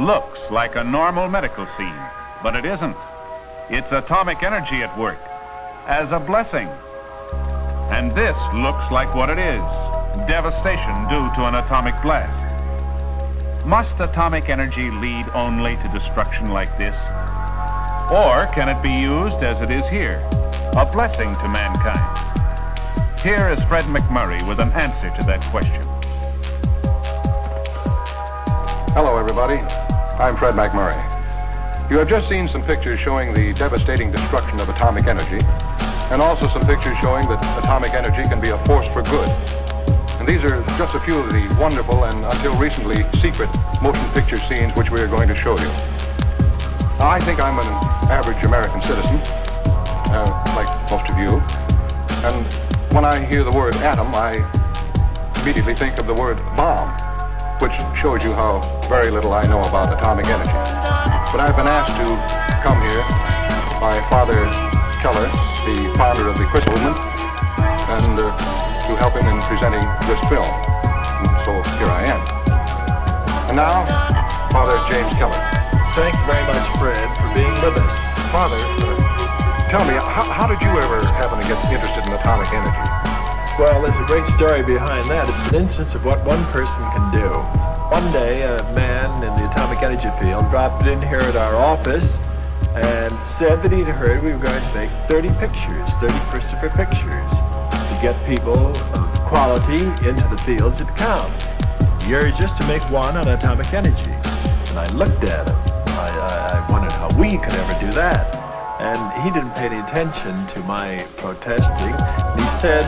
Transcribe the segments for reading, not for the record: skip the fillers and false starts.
looks like a normal medical scene, but it isn't. It's atomic energy at work, as a blessing. And this looks like what it is, devastation due to an atomic blast. Must atomic energy lead only to destruction like this? Or can it be used as it is here, a blessing to mankind? Here is Fred McMurray with an answer to that question. Hello, everybody. I'm Fred McMurray. You have just seen some pictures showing the devastating destruction of atomic energy, and also some pictures showing that atomic energy can be a force for good. And these are just a few of the wonderful and until recently secret motion picture scenes which we are going to show you. Now, I think I'm an average American citizen, like most of you, and when I hear the word atom, I immediately think of the word bomb, which shows you how very little I know about atomic energy. But I've been asked to come here by Father Keller, the founder of the Crystal Movement, and to help him in presenting this film. And so here I am. And now, Father James Keller. Thank you very much, Fred, for being with us. Father, tell me, how did you ever happen to get interested in atomic energy? Well, there's a great story behind that. It's an instance of what one person can do. One day, a man in the atomic energy field dropped in here at our office and said that he'd heard we were going to make 30 pictures, 30 Christopher pictures, to get people of quality into the fields that count. Yours just to make one on atomic energy. And I looked at him. I wondered how we could ever do that. And he didn't pay any attention to my protesting. And he said,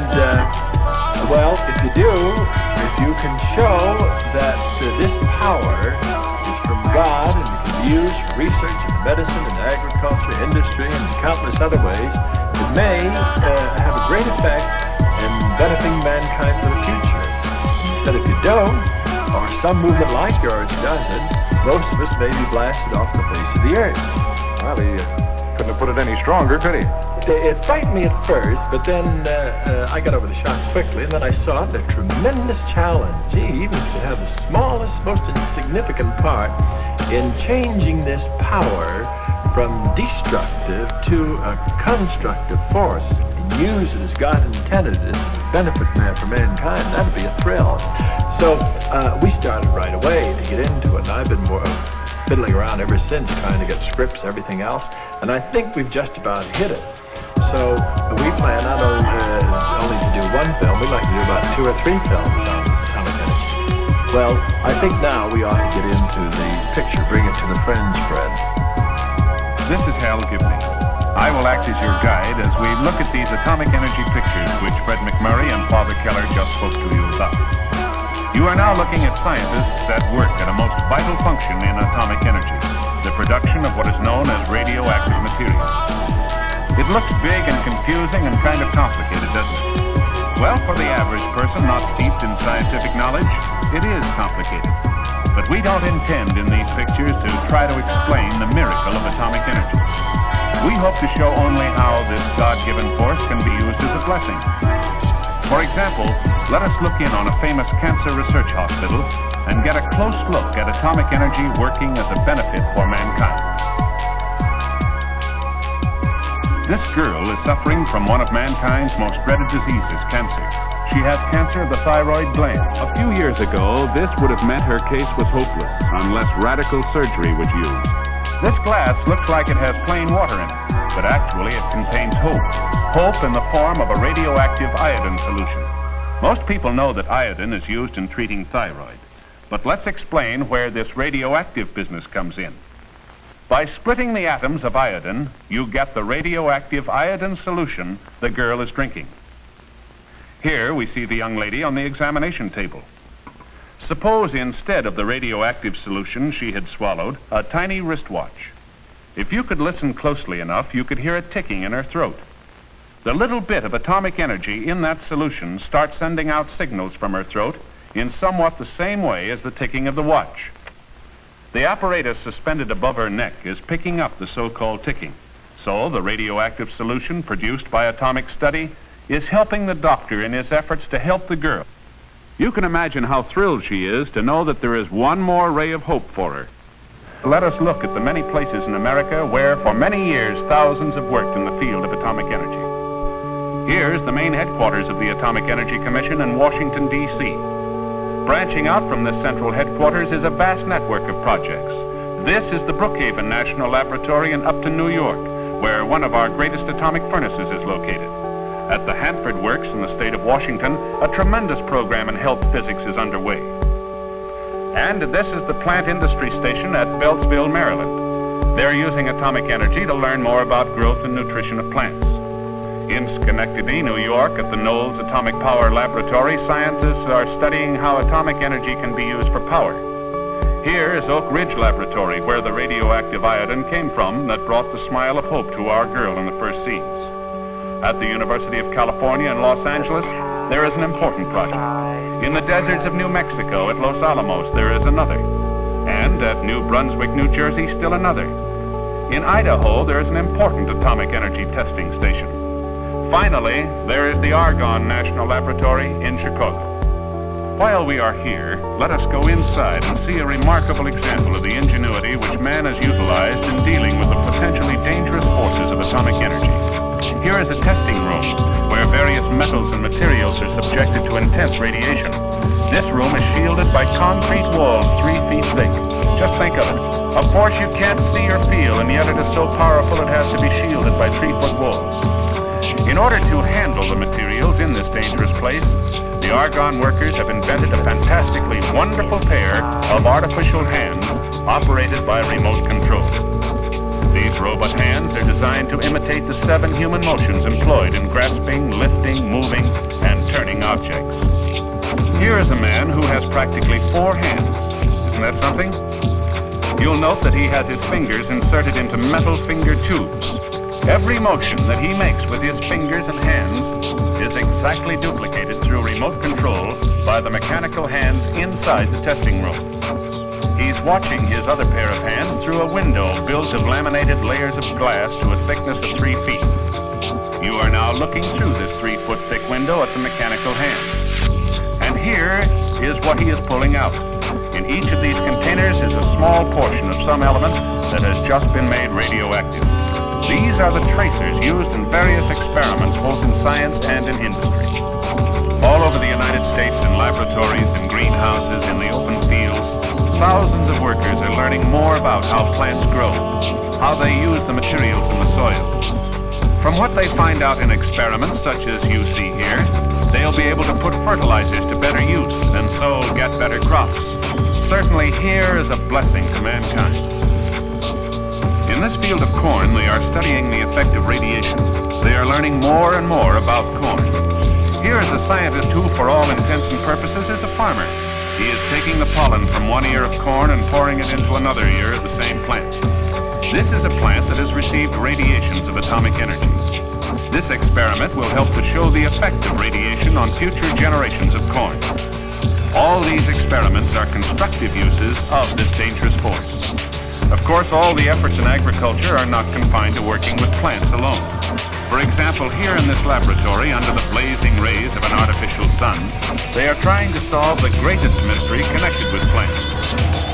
well, if you do, if you can show that this power is from God and it can be used for research in medicine and agriculture, industry, and countless other ways, it may have a great effect in benefiting mankind for the future. And he said, if you don't, or some movement like yours doesn't, most of us may be blasted off the face of the earth. Well, he couldn't have put it any stronger, could he? It frightened me at first, but then I got over the shock quickly, and then I saw the tremendous challenge, even to have the smallest, most insignificant part in changing this power from destructive to a constructive force, and use it as God intended it to benefit for mankind. That'd be a thrill. So we started right away to get into it, and I've been fiddling around ever since, trying to get scripts, everything else, and I think we've just about hit it. So we plan not only to do one film, we'd like to do about 2 or 3 films on atomic energy. Well, I think now we ought to get into the picture, bring it to the friends, Fred. This is Hal Gibney. I will act as your guide as we look at these atomic energy pictures which Fred McMurray and Father Keller just spoke to you about. You are now looking at scientists at work at a most vital function in atomic energy, the production of what is known as radioactive materials. It looks big and confusing and kind of complicated, doesn't it? Well, for the average person not steeped in scientific knowledge, it is complicated. But we don't intend in these pictures to try to explain the miracle of atomic energy. We hope to show only how this God-given force can be used as a blessing. For example, let us look in on a famous cancer research hospital and get a close look at atomic energy working as a benefit for mankind. This girl is suffering from one of mankind's most dreaded diseases, cancer. She has cancer of the thyroid gland. A few years ago, this would have meant her case was hopeless unless radical surgery was used. This glass looks like it has plain water in it, but actually it contains hope. Hope in the form of a radioactive iodine solution. Most people know that iodine is used in treating thyroid, but let's explain where this radioactive business comes in. By splitting the atoms of iodine, you get the radioactive iodine solution the girl is drinking. Here we see the young lady on the examination table. Suppose instead of the radioactive solution she had swallowed, a tiny wristwatch. If you could listen closely enough, you could hear it ticking in her throat. The little bit of atomic energy in that solution starts sending out signals from her throat in somewhat the same way as the ticking of the watch. The apparatus suspended above her neck is picking up the so-called ticking. So the radioactive solution produced by atomic study is helping the doctor in his efforts to help the girl. You can imagine how thrilled she is to know that there is one more ray of hope for her. let us look at the many places in America where, for many years, thousands have worked in the field of atomic energy. Here's the main headquarters of the Atomic Energy Commission in Washington, D.C. Branching out from this central headquarters is a vast network of projects. This is the Brookhaven National Laboratory in Upton, New York, where one of our greatest atomic furnaces is located. At the Hanford Works in the state of Washington, a tremendous program in health physics is underway. And this is the Plant Industry Station at Beltsville, Maryland. They're using atomic energy to learn more about growth and nutrition of plants. In Schenectady, New York, at the Knowles Atomic Power Laboratory, scientists are studying how atomic energy can be used for power. Here is Oak Ridge Laboratory, where the radioactive iodine came from that brought the smile of hope to our girl in the first scenes. At the University of California in Los Angeles, there is an important project. In the deserts of New Mexico at Los Alamos, there is another. And at New Brunswick, New Jersey, still another. In Idaho, there is an important atomic energy testing station. Finally, there is the Argonne National Laboratory in Chicago. While we are here, let us go inside and see a remarkable example of the ingenuity which man has utilized in dealing with the potentially dangerous forces of atomic energy. Here is a testing room where various metals and materials are subjected to intense radiation. This room is shielded by concrete walls 3 feet thick. Just think of it. A force you can't see or feel, and yet it is so powerful it has to be shielded by 3-foot walls. In order to handle the materials in this dangerous place, the Argonne workers have invented a fantastically wonderful pair of artificial hands operated by remote control. These robot hands are designed to imitate the 7 human motions employed in grasping, lifting, moving, and turning objects. Here is a man who has practically 4 hands. Isn't that something? You'll note that he has his fingers inserted into metal finger tubes. Every motion that he makes with his fingers and hands is exactly duplicated through remote control by the mechanical hands inside the testing room. He's watching his other pair of hands through a window built of laminated layers of glass to a thickness of 3 feet. You are now looking through this 3-foot thick window at the mechanical hands. And here is what he is pulling out. In each of these containers is a small portion of some element that has just been made radioactive. These are the tracers used in various experiments both in science and in industry. All over the United States, in laboratories, in greenhouses, in the open fields, thousands of workers are learning more about how plants grow, how they use the materials in the soil. From what they find out in experiments such as you see here, they'll be able to put fertilizers to better use and so get better crops. Certainly here is a blessing to mankind. In this field of corn, they are studying the effect of radiation. They are learning more and more about corn. Here is a scientist who, for all intents and purposes, is a farmer. He is taking the pollen from one ear of corn and pouring it into another ear of the same plant. This is a plant that has received radiations of atomic energy. This experiment will help to show the effect of radiation on future generations of corn. All these experiments are constructive uses of this dangerous force. Of course, all the efforts in agriculture are not confined to working with plants alone. For example, here in this laboratory, under the blazing rays of an artificial sun, they are trying to solve the greatest mystery connected with plants.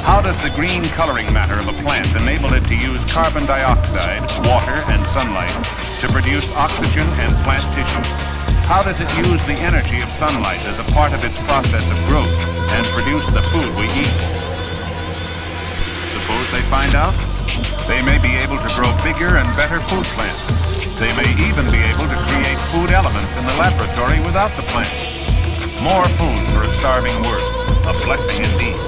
How does the green coloring matter of a plant enable it to use carbon dioxide, water, and sunlight to produce oxygen and plant tissue? How does it use the energy of sunlight as a part of its process of growth and produce the food we eat? Suppose they find out? They may be able to grow bigger and better food plants. They may even be able to create food elements in the laboratory without the plant. More food for a starving world. A blessing indeed.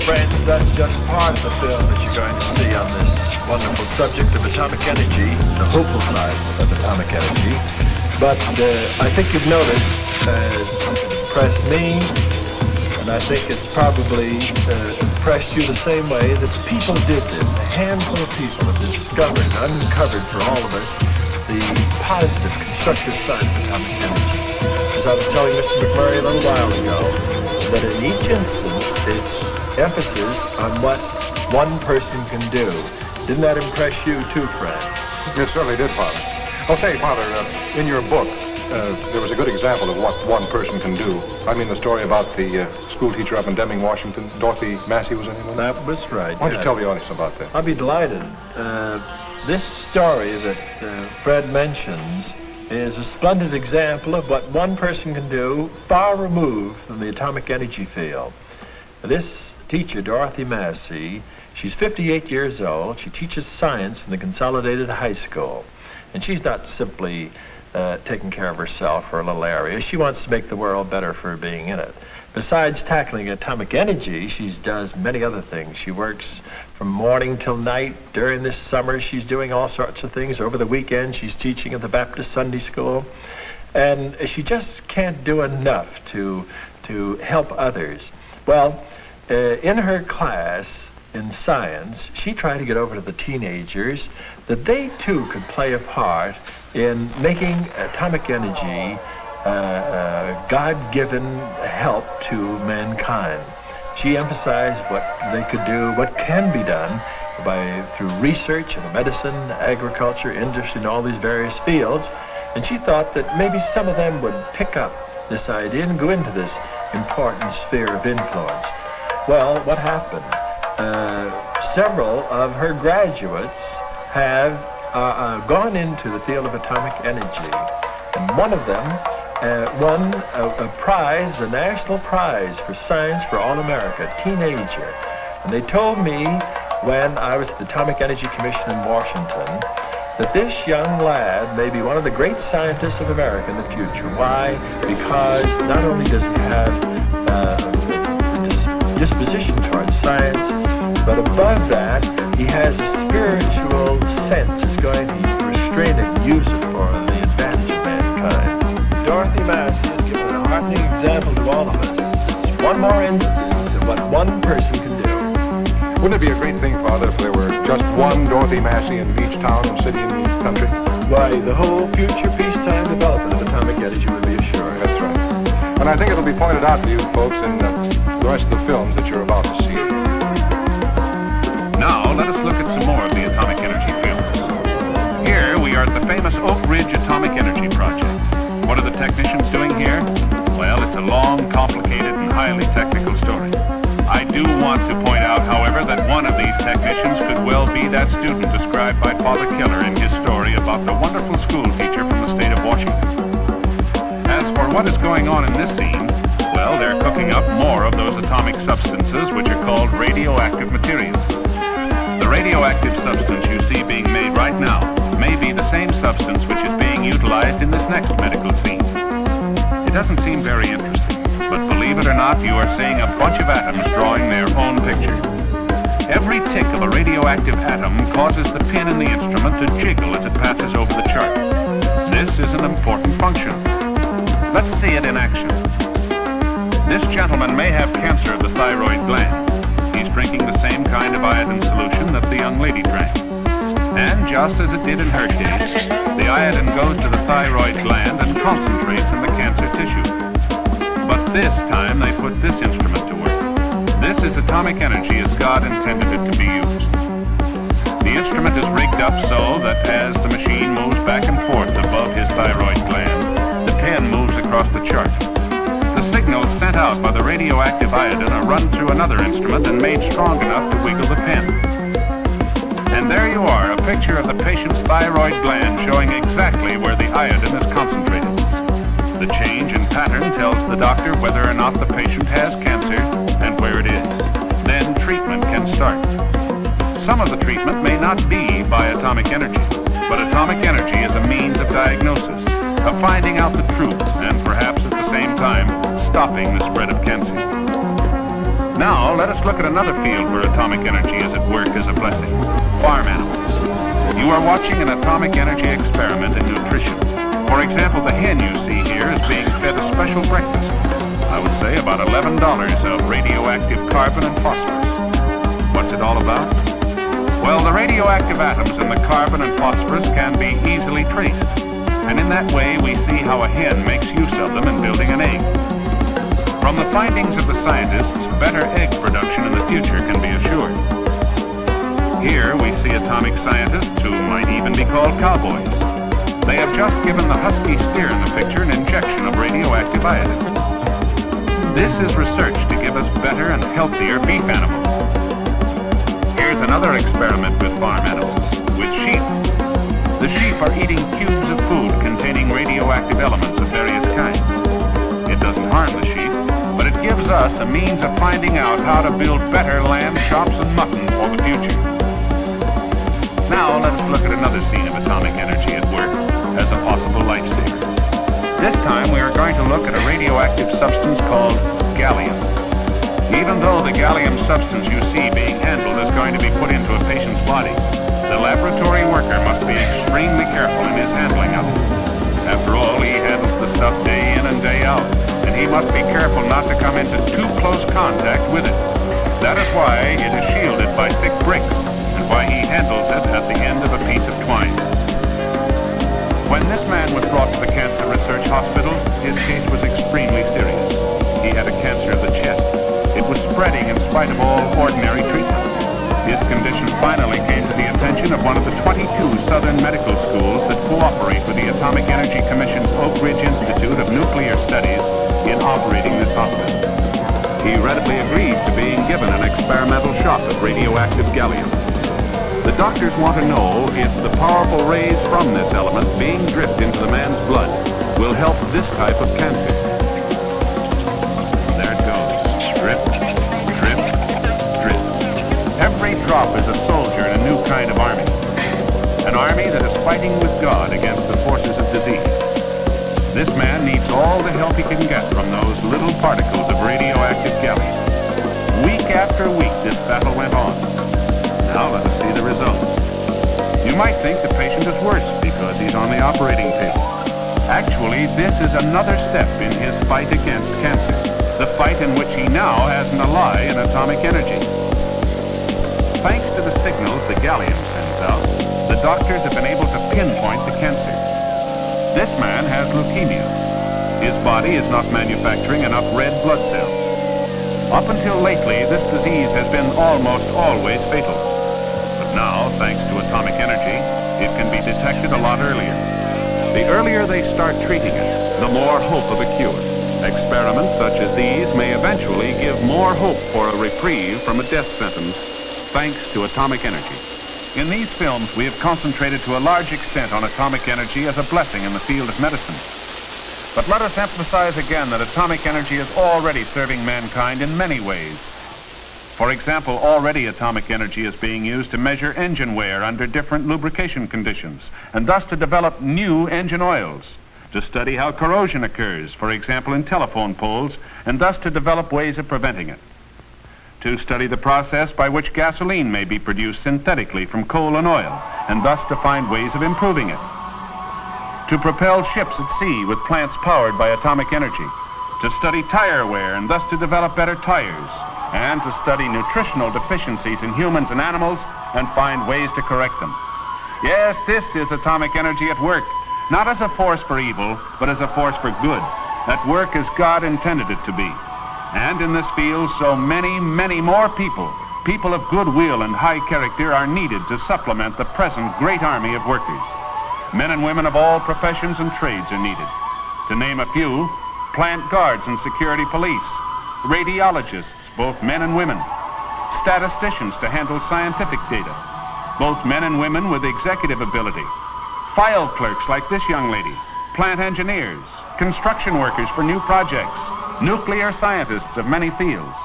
Friends, that's just part of the film that you're going to see on this wonderful subject of atomic energy, the hopeful side of atomic energy. But I think you've noticed, impressed me, and I think it's probably impressed you the same way that people did this. A handful of people have discovered and uncovered for all of us the positive, constructive side of atomic energy. As I was telling Mr. McMurray a little while ago, that in each instance it's emphasis on what one person can do. Didn't that impress you too, Fred? It certainly did, Father. Oh, say, Father, in your book, there was a good example of what one person can do. I mean the story about the school teacher up in Deming, Washington. Dorothy Massey was anyone? That was right. Why don't you tell the audience about that? I'll be delighted. This story that Fred mentions is a splendid example of what one person can do far removed from the atomic energy field. This teacher, Dorothy Massey, she's 58 years old. She teaches science in the Consolidated High School. And she's not simply taking care of herself or a little area. She wants to make the world better for being in it. Besides tackling atomic energy, she does many other things. She works from morning till night. During this summer, she's doing all sorts of things. Over the weekend, she's teaching at the Baptist Sunday School. And she just can't do enough to help others. Well, in her class in science, she tried to get over to the teenagers that they too could play a part in making atomic energy God-given help to mankind. She emphasized what they could do, what can be done through research in medicine, agriculture, industry, and all these various fields. And she thought that maybe some of them would pick up this idea and go into this important sphere of influence. Well, what happened? Several of her graduates have gone into the field of atomic energy, and one of them won a prize, a national prize for science for all America, a teenager. And they told me when I was at the Atomic Energy Commission in Washington that this young lad may be one of the great scientists of America in the future. Why? Because not only does he have a disposition towards science, but above that, he has a spiritual sense that's going to restrain it and use it for the advantage of mankind. Dorothy Massey has given a heartening example to all of us. It's one more instance of what one person can do. Wouldn't it be a great thing, Father, if there were just one Dorothy Massey in each town and city and country? Why, the whole future peacetime development of atomic energy would be assured. That's right. And I think it'll be pointed out to you folks in the rest of the films that you're about to see. Now, let us look at some more of the atomic energy films. Here, we are at the famous Oak Ridge Atomic Energy Project. What are the technicians doing here? Well, it's a long, complicated, and highly technical story. I do want to point out, however, that one of these technicians could well be that student described by Father Keller in his story about the wonderful school teacher from the state of Washington. As for what is going on in this scene, well, they're cooking up more of those atomic substances which are called radioactive materials. The radioactive substance you see being made right now may be the same substance which is being utilized in this next medical scene. It doesn't seem very interesting, but believe it or not, you are seeing a bunch of atoms drawing their own picture. Every tick of a radioactive atom causes the pin in the instrument to jiggle as it passes over the chart. This is an important function. Let's see it in action. This gentleman may have cancer of the thyroid gland. He's drinking the same kind of iodine solution that the young lady drank. And just as it did in her case, the iodine goes to the thyroid gland and concentrates in the cancer tissue. But this time they put this instrument to work. This is atomic energy as God intended it to be used. The instrument is rigged up so that as the machine moves back and forth above his thyroid gland, the pen moves across the chart. The signals sent out by the radioactive iodine are run through another instrument and made strong enough to wiggle the pen. And there you are, a picture of the patient's thyroid gland showing exactly where the iodine is concentrated. The change in pattern tells the doctor whether or not the patient has cancer and where it is. Then treatment can start. Some of the treatment may not be by atomic energy, but atomic energy is a means of diagnosis, of finding out the truth, and perhaps at the same time, stopping the spread of cancer. Now, let us look at another field where atomic energy is at work as a blessing: farm animals. You are watching an atomic energy experiment in nutrition. For example, the hen you see here is being fed a special breakfast. I would say about $11 of radioactive carbon and phosphorus. What's it all about? Well, the radioactive atoms in the carbon and phosphorus can be easily traced. And in that way, we see how a hen makes use of them in building an egg. From the findings of the scientists, better egg production in the future can be assured. Here we see atomic scientists who might even be called cowboys. They have just given the husky steer in the picture an injection of radioactive iodine. This is research to give us better and healthier beef animals. Here's another experiment with farm animals, with sheep. The sheep are eating cubes of food containing radioactive elements of various kinds. It doesn't harm the sheep, but it gives us a means of finding out how to build better lamb chops and mutton for the future. Now let us look at another scene of atomic energy at work as a possible lifesaver. This time we are going to look at a radioactive substance called gallium. Even though the gallium substance you see being handled is going to be put into a patient's body, the laboratory worker must be extremely careful in his handling of it. After all, he handles the stuff day in and day out, and he must be careful not to come into too close contact with it. That is why it is shielded by thick bricks, and why he handles it at the end of a piece of twine. When this man was brought to the Cancer Research Hospital, his case was extremely serious. He had a cancer of the chest. It was spreading in spite of all ordinary treatment. His condition finally came to the attention of one of the 22 Southern medical schools that cooperate with the Atomic Energy Commission's Oak Ridge Institute of Nuclear Studies in operating this hospital. He readily agreed to being given an experimental shot of radioactive gallium. The doctors want to know if the powerful rays from this element being dripped into the man's blood will help this type of cancer. There it goes. Drip, drip, drip. Every drop is a soldier in a new kind of army. An army that is fighting with God against the forces of disease. This man needs all the help he can get from those little particles of radioactive gallium. Week after week, this battle went on. Now let us see the results. You might think the patient is worse because he's on the operating table. Actually, this is another step in his fight against cancer, the fight in which he now has an ally in atomic energy. Thanks to the signals the gallium sends out, the doctors have been able to pinpoint the cancer. This man has leukemia. His body is not manufacturing enough red blood cells. Up until lately, this disease has been almost always fatal. Now, thanks to atomic energy, it can be detected a lot earlier. The earlier they start treating it, the more hope of a cure. Experiments such as these may eventually give more hope for a reprieve from a death sentence, thanks to atomic energy. In these films, we have concentrated to a large extent on atomic energy as a blessing in the field of medicine. But let us emphasize again that atomic energy is already serving mankind in many ways. For example, already atomic energy is being used to measure engine wear under different lubrication conditions, and thus to develop new engine oils, to study how corrosion occurs, for example, in telephone poles, and thus to develop ways of preventing it, to study the process by which gasoline may be produced synthetically from coal and oil, and thus to find ways of improving it, to propel ships at sea with plants powered by atomic energy, to study tire wear and thus to develop better tires, and to study nutritional deficiencies in humans and animals and find ways to correct them. Yes, this is atomic energy at work, not as a force for evil, but as a force for good, at work as God intended it to be. And in this field, so many, many more people of goodwill and high character are needed to supplement the present great army of workers. Men and women of all professions and trades are needed. To name a few, plant guards and security police, radiologists, both men and women, statisticians to handle scientific data, both men and women with executive ability, file clerks like this young lady, plant engineers, construction workers for new projects, nuclear scientists of many fields,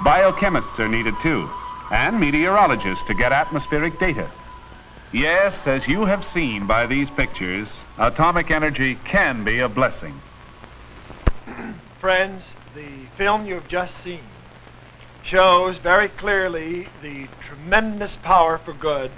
biochemists are needed too, and meteorologists to get atmospheric data. Yes, as you have seen by these pictures, atomic energy can be a blessing. Friends, the film you've just seen shows very clearly the tremendous power for good